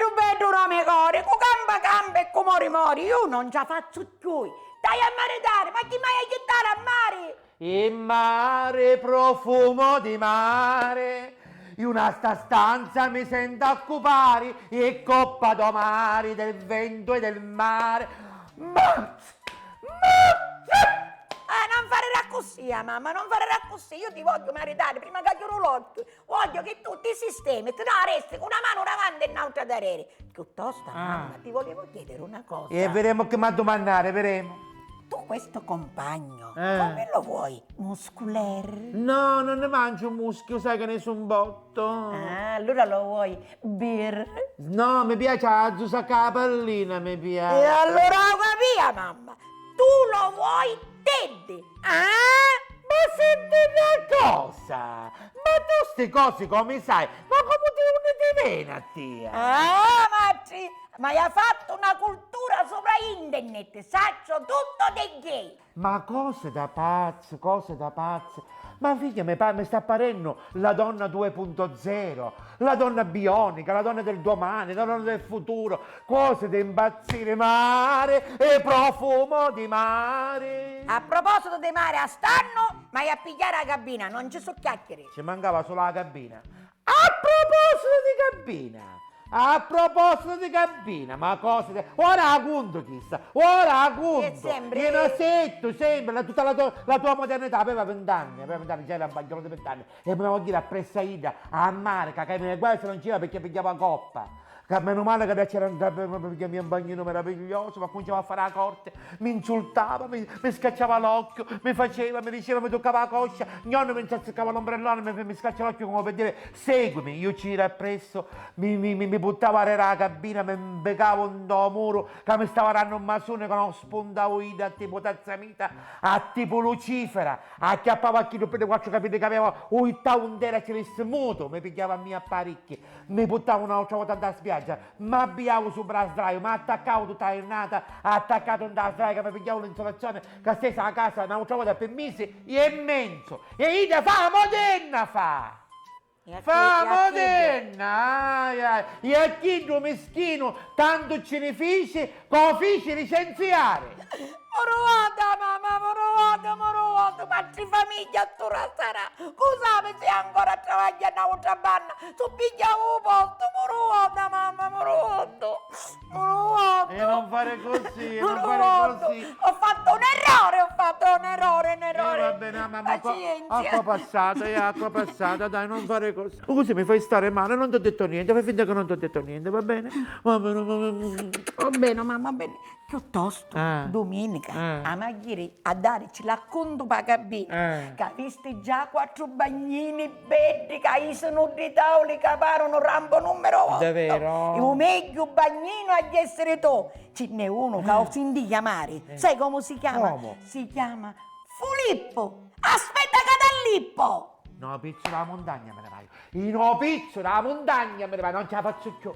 più bello non mi cori, con gamba e con mori, io non ce la faccio più. Dai a maritare, ma chi mai hai chiedere a mare? Il mare, profumo di mare, in una sta stanza mi sento occupare, e coppa d'omari del vento e del mare. Non fare così, mamma, non fare così. Io ti voglio maritare prima che chiudo l'occhio. Voglio che tu ti sistemi, te la resti con una mano davanti e un'altra da rere. Piuttosto, mamma, ti volevo chiedere una cosa. E vedremo che mi ha domandare, vedremo. Tu questo compagno, come lo vuoi? Muscolare? No, non ne mangio muschio, sai che ne sono un botto. Allora lo vuoi bir? No, mi piace la zusa capellina, mi E piace. allora capia, mamma. Tu lo vuoi teddy? Ma senti una cosa, ma tu ste cose come sai? Ma come ti viene a te? Ma hai fatto una cultura sopra internet, saccio tutto dei gay. Ma cose da pazzo, cose da pazzo. Ma figlia, mi sta apparendo la donna 2.0, la donna bionica, la donna del domani, la donna del futuro, cose da impazzire, mare e profumo di mare. A proposito di mare, a stanno, ma a pigliare la cabina, non ci so chiacchiere. Ci mancava solo la cabina. A proposito di cabina, ma cosa... Ora la conto chissà, ora la conto. E sempre- Io non setto, sempre, tutta la tua modernità, aveva 20 anni, già era un bagliolo di 20 anni. E mi volevo dire appresso Ida, a mare, che mi guarda se non c'era perché pigliava coppa. Che meno male che c'era un bagnino meraviglioso, ma cominciava a fare la corte, mi insultava, mi scacciava l'occhio, mi diceva, mi toccava la coscia, nonno mi inzazzicava l'ombrellone, mi scacciava l'occhio come per dire seguimi, io ci ero appresso, mi buttava a la cabina, mi beccavo un do muro, che mi stava dando un masone che non spuntavo io a tipo tazzamita, a tipo lucifera, acchiappava a chi per 4 capite che aveva un taundera ce l'esse muto, mi pigliava a mia apparecchi, mi buttava un'altra volta da spiaggia. Mi abbiavo sopra la sdraio, mi attaccavo tutta la giornata, attaccato in da sdraio, che mi pigliavo l'insolazione, che stessa a casa un'altra volta per mesi, è immenso. E io fa moderna fa! Fa moderna! E a chi tu meschino, tanto ce ne fece, come fece licenziare. Morovata, mamma, morovata, ma ci famiglia tu sarà. Scusami se ancora travagliare a un'altra banna, tu pigliavo un posto, morovata, mamma, morovata. E non fare così, Ho fatto un errore. Va bene, mamma, Pazienza. acqua passata, dai, non fare così. Così mi fai stare male, non ti ho detto niente, fai finta che non ti ho detto niente, va bene? Va bene. Va bene, mamma, bene. Piuttosto, Ah. domenica, a Maghiri a darci l'acconto per cabina. Che aveste già 4 bagnini belli, che sono di tavoli, che parono rampo numero 8. Davvero? Il meglio bagnino agli essere tu. Ce n'è uno che ho sentito chiamare. Sai come si chiama? Come? Si chiama Filippo. Aspetta che da Lippo. No, pizzo dalla montagna me ne vai. No, pizzo dalla montagna me ne vai, non ce la faccio più.